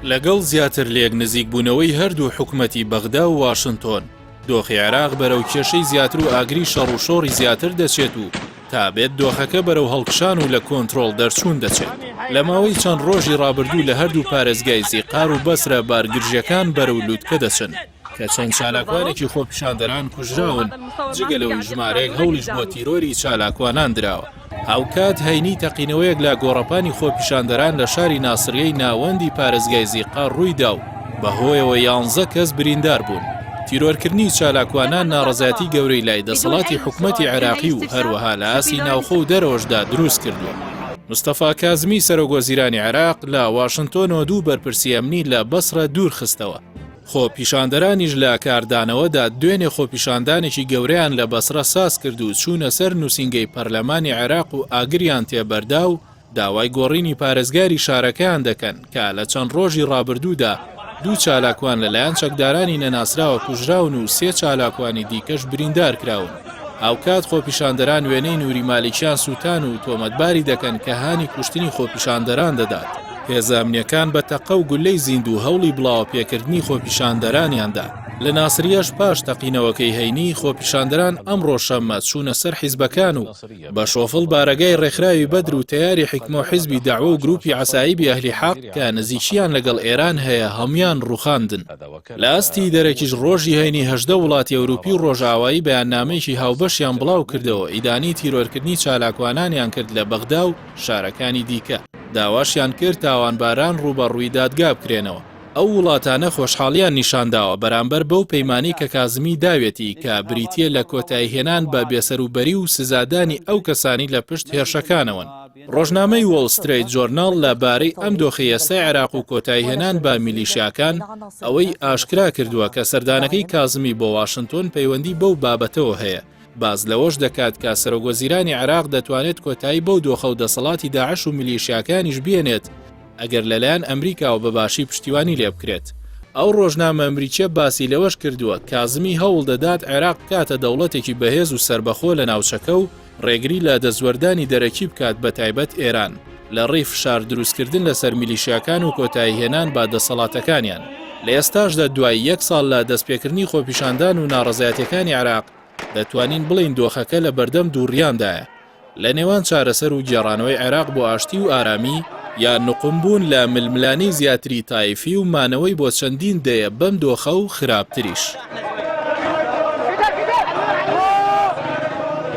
لەگەڵ زیاتر لێک نزیک بوونەوەی هەردوو حکومەتی بەغدا و واشنتۆن دۆخی عێراق بەرەو کێشەی زیاتر و ئاگری شەڕ و شۆڕی زیاتر دەچێت و تا بێت دۆخەکە بەرەو هەڵکشان و لە کۆنتڕۆڵ دەرچوون دەچێت. لە ماوەی چەند ڕۆژی ڕابردوو لە هەردوو پارێزگای زیقار و بەسرە بارگرژیەکان بەرەو لووتکە دەچن کە چەند چالاکوانێکی خۆپیشاندەران کوژراون جگەلەوەی ژمارەیەک هەوڵیش بۆ تیرۆری چالاکوانان دراوە. هاوکات هەینی تەقینەوەیەک لە گۆڕەپانی خۆپیشاندەران لە شاری ناسریەی ناوەندی پارێزگای زیقار ڕوویدا و بەهۆیەوە 11 کەس بریندار بوون. تیرۆرکردنی چالاکوانان ناڕەزایەتی گەورەی لای دەسەڵاتی حکومەتی عێراقی و هەروەها لە ئاسی ناوخۆ و دەرەوەشدا دروست کردووە. مستەفا کازمی سەرۆکوەزیرانی عێراق لە واشنتۆنەوە دوو بەرپرسی ئەمنی لە بەسرە دوور خستەوە. خۆپیشاندەرانیش لە کاردانەوەدا دوێنێ خۆپیشاندانێکی گەورەیان لە بەسرە ساز کرد و چوونە سەر نووسینگەی پەرلەمانی عێراق و ئاگریان تێبەردا و داوای گۆڕینی پارێزگاری شارەکەیان دەکەن کە لە چەند ڕۆژی ڕابردوودا دوو چالاکوان لەلایەن چەکدارانی نەناسراوە کوژراون و 3 چالاکوانی دیکەش بریندار کراون. هاوکات خۆپیشاندەران وێنەی نووری مالیکیان سووتان و تۆمەتباری دەکەن کە هانی کوشتنی خۆپیشاندەران دەدات. هێزە ئەمنیەکان بە تەقە و گولەی زیند و هەوڵی بڵاو پێکردنی خۆپیشاندەرانیاندا. لە ناسریەش پاش تەقینەوەکەی هەینی خۆپیشاندەران ئەمڕۆ شەممە چوونە سەر حیزبەکان و بە شۆفڵ بارەگای ڕێکخراوی بەدر و تەیاری حکمە و حیزبی داعوە و گروپی عەسایبی ئەهلی حەق کە نزیکیان لەگەڵ ئێران هەیە هەمویان ڕوخاندن. لە ئاستی دەرەکیش ڕۆژی هەینی 18 وڵاتی ئەوروپی و ڕۆژئاوایی بەیاننامەیەکی هاوبەشیان بڵاو کردەوە ئیدانی تیرۆرکردنی چالاکوانانیان کرد لە بەغدا و شارەکانی دیکە. داواشیان کرد تاوانباران ڕوبەڕووی دادگا بکرێنەوە. ئەو وڵاتانە خۆشحاڵیان نیشانداوە بەرامبەر بەو پەیمانەی کە کازمی داوێتی کە بریتیە لە کۆتاییهێنان بە بێسەروبەری و سزادانی ئەو کەسانی لە پشت هێرشەکانەوەن. ڕۆژنامەی وۆڵ ستریت جۆرناڵ لەبارەی ئەم دۆخی ئێستای عێراق و کۆتاییهێنان بە میلیشیاکان ئەوەی ئاشکرا کردووە کە سەردانەکەی کازمی بۆ واشنتۆن پەیوەندی بەو بابەتەوە هەیە. باز لەوەش دەکات کە سەرۆکوەزیرانی عێراق دەتوانێت کۆتایی بەو دۆخە و دەسەڵاتی داعش و میلیشیاکانیش بێنێت ئەگەر لەلایەن ئەمریکا و بەباشی پشتیوانی لێ بکرێت. ئەو ڕۆژنامە ئەمریکیە باسی لەوەش کردووە کازمی هەوڵ دەدات عێراق بکاتە دەوڵەتێکی بەهێز و سربەخۆ لە ناوچەکە و ڕێگری لە دەزوەردانی دەرەکی بکات بە تایبەت ئێران لە ڕێی فشار دروستکردن لەسەر میلیشیاکان و کۆتاییهێنان با دەسەڵاتەکانیان. لە ئێستاشدا دوای 1 ساڵ لە دەستپێکردنی خۆپیشاندان و ناڕەزایەتیەکانی عێراق دەتوانین بڵین دۆخەکە لە بەردەم دووڕیاندایە. لە نێوان چارەسەر و گێڕانەوەی عێراق بۆ ئاشتی و ئارامی یان نقمبوون لە ململانی زیاتری تایفی و مانەوەی بۆ چەندین دەیە بەم دۆخە و خراپتریش.